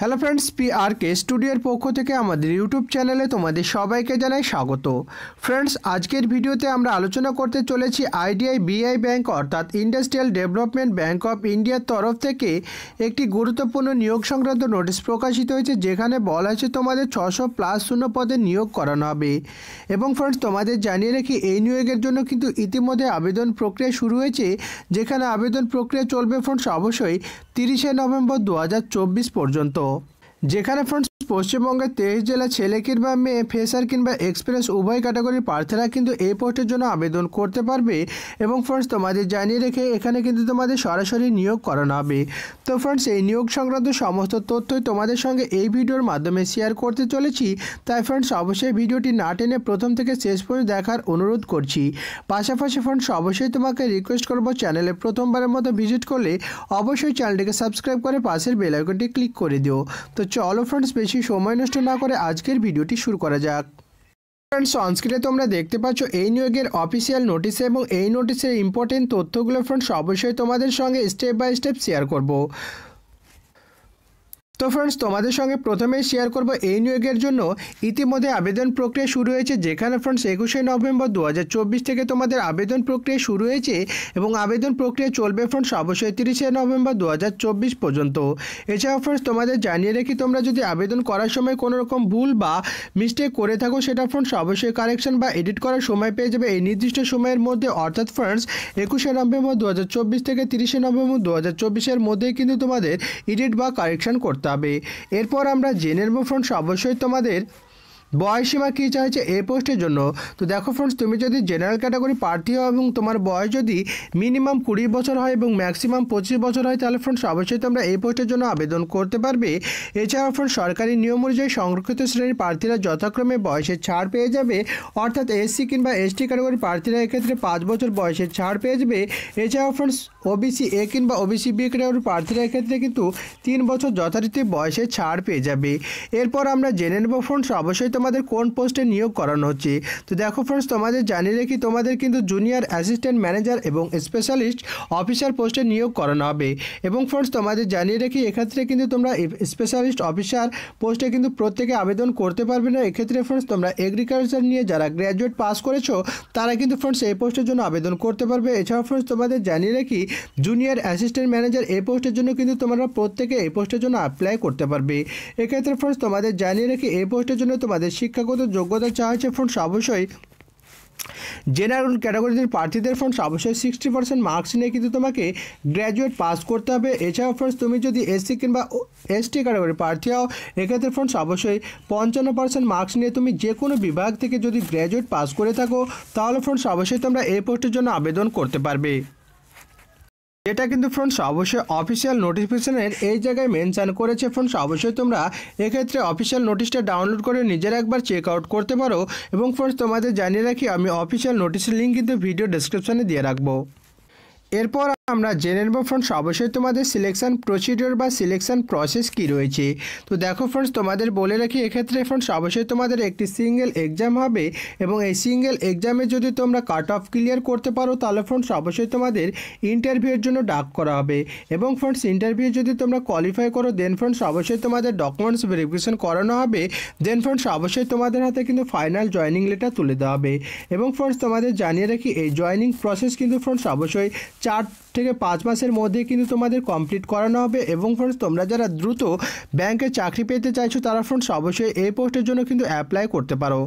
Hello friends, PRK স্টুডিওর পক্ষ থেকে আমাদের ইউটিউব চ্যানেলে তোমাদের সবাইকে জানাই স্বাগত। ফ্রেন্ডস, আজকের ভিডিওতে আমরা আলোচনা করতে চলেছি IDBI ব্যাংক অর্থাৎ ইন্ডাস্ট্রিয়াল ডেভেলপমেন্ট ব্যাংক অফ ইন্ডিয়ার তরফ থেকে একটি গুরুত্বপূর্ণ নিয়োগ সংক্রান্ত নোটিশ প্রকাশিত হয়েছে, যেখানে বলা হয়েছে তোমাদের 600+0 পদে নিয়োগ করানো হবে। এবং ফ্রেন্ডস, তোমাদের জানিয়ে রাখি এই নিয়োগের জন্য কিন্তু ইতিমধ্যে আবেদন প্রক্রিয়া শুরু হয়েছে, যেখানে আবেদন প্রক্রিয়া চলবে ফ্রেন্ডস অবশ্যই 30শে নভেম্বর 2024 পর্যন্ত। যেখানে ফ্রেন্ডস পশ্চিমবঙ্গের 23 জেলা ছেলে কিংবা মেয়ে, ফ্রেশার কিংবা এক্সপিরিয়েন্স উভয় ক্যাটাগরির প্রার্থীরা কিন্তু এই পোস্টের জন্য আবেদন করতে পারবে। এবং ফ্রেন্ডস, তোমাদের জানিয়ে রেখে এখানে কিন্তু তোমাদের সরাসরি নিয়োগ করানো হবে। তো ফ্রেন্ডস, এই নিয়োগ সংক্রান্ত সমস্ত তথ্যই তোমাদের সঙ্গে এই ভিডিওর মাধ্যমে শেয়ার করতে চলেছি। তাই ফ্রেন্ডস, অবশ্যই ভিডিওটি না টেনে প্রথম থেকে শেষ পর্যন্ত দেখার অনুরোধ করছি। পাশাপাশি ফ্রেন্ডস, অবশ্যই তোমাকে রিকোয়েস্ট করব, চ্যানেলে প্রথমবারের মতো ভিজিট করলে অবশ্যই চ্যানেলটিকে সাবস্ক্রাইব করে পাশের বেল আইকনটি ক্লিক করে দিও। তো চলো ফ্রেন্ডস, বেশি সময় নষ্ট না করে আজকের ভিডিওটি শুরু করা যাক। ফ্রেন্ডস, অনস্ক্রিনে তোমরা দেখতে পাচ্ছ এই নিয়োগের অফিসিয়াল নোটিশ এবং এই নোটিশের ইম্পর্টেন্ট তথ্যগুলো ফ্রেন্ডস অবশ্যই তোমাদের সঙ্গে স্টেপ বাই স্টেপ শেয়ার করব। তো ফ্রেন্ডস, তোমাদের সঙ্গে প্রথমেই শেয়ার করব এই নিয়োগের জন্য ইতিমধ্যে আবেদন প্রক্রিয়া শুরু হয়েছে, যেখানে ফ্রেন্ডস 21শে নভেম্বর 2024 থেকে তোমাদের আবেদন প্রক্রিয়া শুরু হয়েছে এবং আবেদন প্রক্রিয়া চলবে ফ্রেন্ডস অবশ্যই 30শে নভেম্বর 2024 পর্যন্ত। এছাড়াও ফ্রেন্ডস, তোমাদের জানিয়ে রাখি তোমরা যদি আবেদন করার সময় কোনো রকম ভুল বা মিস্টেক করে থাকো, সেটা ফ্রেন্ডস অবশ্যই কারেকশন বা এডিট করার সময় পেয়ে যাবে এই নির্দিষ্ট সময়ের মধ্যে, অর্থাৎ ফ্রেন্ডস 21শে নভেম্বর 2024 থেকে 30শে নভেম্বর 2024-এর মধ্যেই কিন্তু তোমাদের এডিট বা কারেকশন করতে হবে। এরপর আমরা জেনে নেব ফ্রেন্ডস অবশ্যই তোমাদের বয়সীমা কী চাইছে এই পোস্টের জন্য। তো দেখো ফ্রেন্ডস, তুমি যদি জেনারেল ক্যাটাগরি প্রার্থী হও এবং তোমার বয়স যদি মিনিমাম 20 বছর হয় এবং ম্যাক্সিমাম 25 বছর হয়, তাহলে ফ্রেন্ডস অবশ্যই তোমরা এই পোস্টের জন্য আবেদন করতে পারবে। এছাড়াও ফ্রেন্ডস, সরকারি নিয়ম অনুযায়ী সংরক্ষিত শ্রেণীর প্রার্থীরা যথাক্রমে বয়সের ছাড় পেয়ে যাবে, অর্থাৎ SC কিংবা ST ক্যাটাগরি প্রার্থীরা এক্ষেত্রে 5 বছর বয়সের ছাড় পেয়ে যাবে। এছাড়াও ফ্রেন্ডস OBC A কিংবা OBC B ক্যাটাগরি প্রার্থীরা এক্ষেত্রে কিন্তু 3 বছর যথারীতি বয়সের ছাড় পেয়ে যাবে। এরপর আমরা জেনে নেব ফ্রেন্ডস অবশ্যই তোমাদের কোন পোস্টে নিয়োগ করানো হচ্ছে। তো দেখো ফ্রেন্ডস, তোমাদের জানিয়ে রাখি তোমাদের কিন্তু জুনিয়র অ্যাসিস্ট্যান্ট ম্যানেজার এবং স্পেশালিস্ট অফিসার পোস্টে নিয়োগ করানো হবে। এবং ফ্রেন্ডস, তোমাদের জানিয়ে রাখি এক্ষেত্রে কিন্তু তোমরা স্পেশালিস্ট অফিসার পোস্টে কিন্তু প্রত্যেকে আবেদন করতে পারবে না। এক্ষেত্রে ফ্রেন্ডস তোমরা এগ্রিকালচার নিয়ে যারা গ্র্যাজুয়েট পাস করেছো তারা কিন্তু ফ্রেন্ডস এই পোস্টের জন্য আবেদন করতে পারবে। এছাড়াও ফ্রেন্ডস, তোমাদের জানিয়ে রাখি জুনিয়র অ্যাসিস্ট্যান্ট ম্যানেজার এই পোস্টের জন্য কিন্তু তোমরা প্রত্যেকে এই পোস্টের জন্য অ্যাপ্লাই করতে পারবে। এক্ষেত্রে ফ্রেন্ডস, তোমাদের জানিয়ে রাখি এই পোস্টের জন্য তোমাদের শিক্ষাগত যোগ্যতা চাওয়া হচ্ছে ফ্রেন্ডস অবশ্যই জেনারেল ক্যাটাগরিদের প্রার্থীদের ফ্রেন্ডস অবশ্যই 60% মার্কস নিয়ে কিন্তু তোমাকে গ্র্যাজুয়েট পাস করতে হবে। এছাড়াও ফ্রেন্ডস, তুমি যদি SC কিংবা ST ক্যাটাগরি প্রার্থী হও, এক্ষেত্রে ফ্রেন্ডস অবশ্যই 55% মার্কস নিয়ে তুমি যে কোনো বিভাগ থেকে যদি গ্র্যাজুয়েট পাস করে থাকো, তাহলে ফ্রেন্ডস অবশ্যই তোমরা এই পোস্টের জন্য আবেদন করতে পারবে। এটা কিন্তু ফ্রেন্ডস অবশ্যই অফিসিয়াল নোটিফিকেশনের এই জায়গায় মেনশন করেছে। ফ্রেন্ডস অবশ্যই তোমরা এক্ষেত্রে অফিসিয়াল নোটিশটা ডাউনলোড করে নিজেরা একবার চেক আউট করতে পারো। এবং ফ্রেন্ডস, তোমাদের জানিয়ে রাখি আমি অফিসিয়াল নোটিশের লিঙ্ক কিন্তু ভিডিও ডেসক্রিপশনে দিয়ে রাখবো। এরপর আমরা জেনে নেব ফ্রেন্ডস অবশ্যই তোমাদের সিলেকশন প্রসিডিওর বা সিলেকশন প্রসেস কী রয়েছে। তো দেখো ফ্রেন্ডস, তোমাদের বলে রাখি এক্ষেত্রে ফ্রেন্ডস অবশ্যই তোমাদের একটি সিঙ্গেল এক্সাম হবে এবং এই সিঙ্গেল এক্সামে যদি তোমরা কাট অফ ক্লিয়ার করতে পারো, তাহলে ফ্রেন্ডস অবশ্যই তোমাদের ইন্টারভিউয়ের জন্য ডাক করা হবে। এবং ফ্রেন্ডস, ইন্টারভিউ যদি তোমরা কোয়ালিফাই করো, দেন ফ্রেন্ডস অবশ্যই তোমাদের ডকুমেন্টস ভেরিফিকেশন করানো হবে। দেন ফ্রেন্ডস অবশ্যই তোমাদের হাতে কিন্তু ফাইনাল জয়েনিং লেটার তুলে দেওয়া হবে। এবং ফ্রেন্ডস, তোমাদের জানিয়ে রাখি এই জয়েনিং প্রসেস কিন্তু ফ্রেন্ডস অবশ্যই 4 থেকে 5 মাসের মধ্যে কিন্তু তোমাদের কমপ্লিট করানো হবে। এবং ফ্রেন্ডস, তোমরা যারা দ্রুত ব্যাংকে চাকরি পেতে চাইছো তারা ফ্রেন্ডস অবশ্যই এই পোস্টের জন্য কিন্তু অ্যাপ্লাই করতে পারো।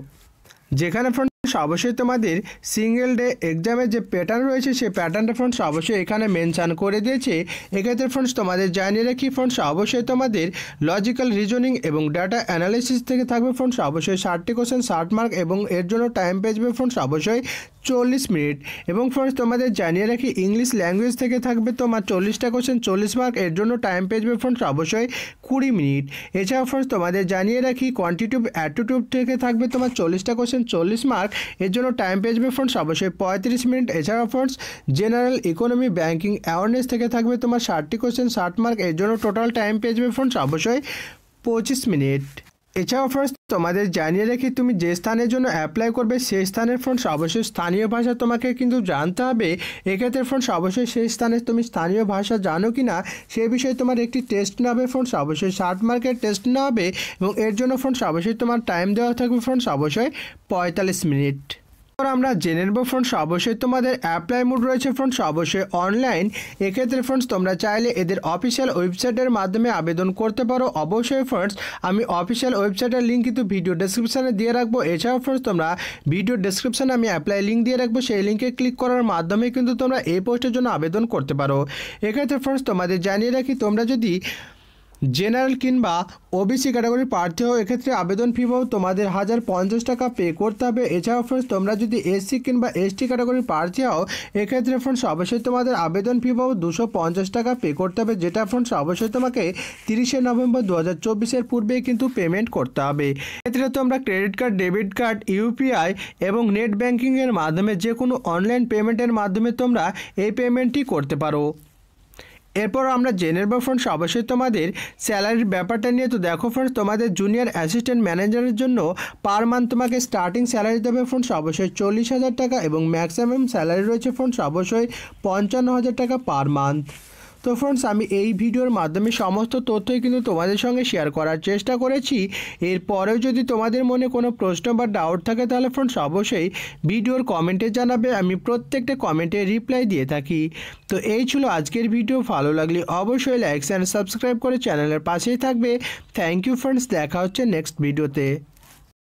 যেখানে ফ্রেন্ডস অবশ্যই তোমাদের সিঙ্গেল ডে এক্সামের যে প্যাটার্ন রয়েছে সেই প্যাটার্নটা ফ্রেন্ডস অবশ্যই এখানে মেনশন করে দিয়েছে। এক্ষেত্রে ফ্রেন্ডস তোমাদের জানিয়ে রাখি ফ্রেন্ডস অবশ্যই তোমাদের লজিক্যাল রিজনিং এবং ডাটা অ্যানালিসিস থেকে থাকবে ফ্রেন্ডস অবশ্যই 60টি কোশ্চেন 60 মার্ক এবং এর জন্য টাইম পেয়ে যাবে ফ্রেন্ডস অবশ্যই 40 মিনিট। এবং ফ্রেন্ডস, তোমাদের জানিয়ে রাখি ইংলিশ ল্যাঙ্গুয়েজ থেকে থাকবে তোমার 40টা কোশ্চেন 40 মার্ক, এর জন্য টাইম পেয়ে যাবে ফ্রেন্ডস অবশ্যই 20 মিনিট। এছাড়াও ফ্রেন্ডস, তোমাদের জানিয়ে রাখি কোয়ান্টিটিভ অ্যাটিটিউড থেকে থাকবে তোমার 40টা কোশ্চেন 40 মার্ক, এর জন্য টাইম পেয়ে যাবে ফ্রেন্ডস অবশ্যই 35 মিনিট। এছাড়াও friends, general economy banking awareness থেকে থাকবে তোমার 60টি কোশ্চেন 60 মার্ক, এর জন্য টোটাল টাইম পেয়ে যাবে ফ্রেন্ডস অবশ্যই 25 মিনিট। এছাড়াও ফ্রেন্ডস তোমাদের জানিয়ে রাখি, তুমি যে স্থানের জন্য অ্যাপ্লাই করবে সেই স্থানের ফ্রেন্ডস অবশ্যই স্থানীয় ভাষা তোমাকে কিন্তু জানতে হবে। এক্ষেত্রে ফ্রেন্ডস অবশ্যই সেই স্থানে তুমি স্থানীয় ভাষা জানো কি না সে বিষয়ে তোমার একটি টেস্ট নেওয়া ফ্রেন্ডস, অবশ্যই 60 মার্কের টেস্ট নেওয়া হবে এবং এর জন্য ফ্রেন্ডস অবশ্যই তোমার টাইম দেওয়া থাকবে ফ্রেন্ডস অবশ্যই 45 মিনিট। আমরা জেনে নেব ফ্রেন্ডস অবশ্যই তোমাদের অ্যাপ্লাই মোড রয়েছে ফ্রেন্ডস অবশ্যই অনলাইন। এক্ষেত্রে ফ্রেন্ডস তোমরা চাইলে এদের অফিসিয়াল ওয়েবসাইটের মাধ্যমে আবেদন করতে পারো। অবশ্যই ফ্রেন্ডস আমি অফিসিয়াল ওয়েবসাইটের লিঙ্ক কিন্তু ভিডিও ডেসক্রিপশানে দিয়ে রাখবো। এছাড়াও ফ্রেন্ডস তোমরা ভিডিও ডেসক্রিপশানে আমি অ্যাপ্লাই লিঙ্ক দিয়ে রাখবো, সেই লিঙ্কে ক্লিক করার মাধ্যমে কিন্তু তোমরা এই পোস্টের জন্য আবেদন করতে পারো। এক্ষেত্রে ফ্রেন্ডস তোমাদের জানিয়ে রাখি, তোমরা যদি জেনারেল কিংবা ওবিসি ক্যাটাগরির প্রার্থী হও এক্ষেত্রে আবেদন ফি পাও তোমাদের 1050 টাকা পে করতে হবে। এছাড়াও ফ্রেন্ডস তোমরা যদি এসসি কিংবা এসটি ক্যাটাগরির প্রার্থী হও এক্ষেত্রে ফ্রেন্ডস অবশ্যই তোমাদের আবেদন ফি পাও 250 টাকা পে করতে হবে, যেটা ফ্রেন্ডস অবশ্যই তোমাকে 30শে নভেম্বর 2024-এর পূর্বেই কিন্তু পেমেন্ট করতে হবে। এক্ষেত্রে তোমরা credit card, debit card, UPI এবং নেট ব্যাঙ্কিংয়ের মাধ্যমে যে কোনো অনলাইন পেমেন্টের মাধ্যমে তোমরা এই পেমেন্টটি করতে পারো। এরপর আমরা জেনে নেব ফ্রেন্ডস অবশ্যই তোমাদের স্যালারির ব্যাপারটা নিয়ে। তো দেখো ফ্রেন্ডস তোমাদের জুনিয়র অ্যাসিস্ট্যান্ট ম্যানেজারের জন্য পার মান্থ তোমাকে স্টার্টিং স্যালারি দেবে ফ্রেন্ডস অবশ্যই 40,000 টাকা এবং ম্যাক্সিমাম স্যালারি রয়েছে ফ্রেন্ডস অবশ্যই 55,000 টাকা পার মান্থ। তো ফ্রেন্ডস আমি এই ভিডিওর মাধ্যমে সমস্ত তথ্যই কিন্তু তোমাদের সঙ্গে শেয়ার করার চেষ্টা করেছি। এরপরেও যদি তোমাদের মনে কোনো প্রশ্ন বা ডাউট থাকে তাহলে ফ্রেন্ডস অবশ্যই ভিডিওর কমেন্টে জানাবে, আমি প্রত্যেকটা কমেন্টে রিপ্লাই দিয়ে থাকি। তো এই ছিল আজকের ভিডিও, ভালো লাগলে অবশ্যই লাইক অ্যান্ড সাবস্ক্রাইব করে চ্যানেলের পাশেই থাকবে। থ্যাংক ইউ ফ্রেন্ডস, দেখা হচ্ছে নেক্সট ভিডিওতে।